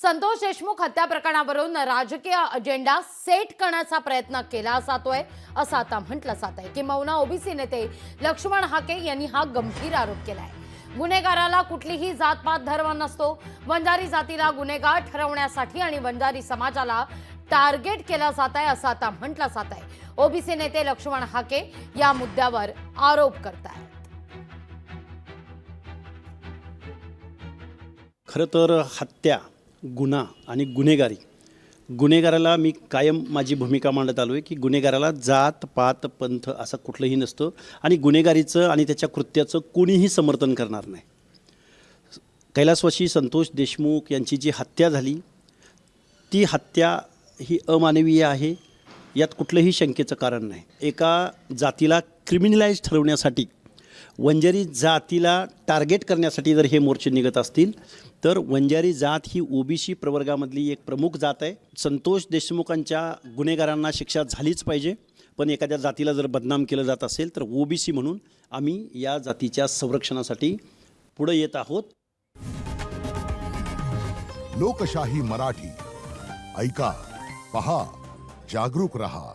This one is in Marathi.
संतोष देशमुख हत्या प्रकरणावरून राजकीय अजेंडा सेट करण्याचा प्रयत्न केला जातोय असं आता म्हटलं जात आहे। किंबहुना ओबीसी नेते लक्ष्मण हाके यांनी हा गंभीर आरोप केलाय। गुन्हेगाराला कुठलीही जातपात धर्म नसतो। वंजारी जातीला गुन्हेगार ठरवण्यासाठी आणि वंजारी समाजाला टार्गेट केला जात आहे असं आता म्हटलं जात आहे। ओबीसी नेते लक्ष्मण हाके या मुद्द्यावर आरोप करतायत। खरं तर हत्या, गुन्हा आणि गुन्हेगाराला मी कायम माझी भूमिका मांडत आलो आहे की गुन्हेगाराला जात पात पंथ असं कुठलंही नसतं आणि गुन्हेगारीचं आणि त्याच्या कृत्याचं कोणीही समर्थन करणार नाही। कैलासवासी संतोष देशमुख यांची जी हत्या झाली ती हत्या ही अमानवीय आहे, यात कुठलंही शंकेचं कारण नाही। एका जातीला क्रिमिनलाइज ठरवण्यासाठी, वंजारी जातीला टार्गेट करण्यासाठी जर हे मोर्चे निघत असतील तर वंजारी जात ही ओबीसी प्रवर्गामधली एक प्रमुख जात आहे। संतोष देशमुखांच्या गुन्हेगारांना शिक्षा झालीच पाहिजे, पण एखाद्या जातीला जर बदनाम केलं जात असेल तर ओबीसी म्हणून आम्ही या जातीच्या संरक्षणासाठी पुढे येत आहोत। लोकशाही मराठी ऐका, पहा, जागरूक रहा।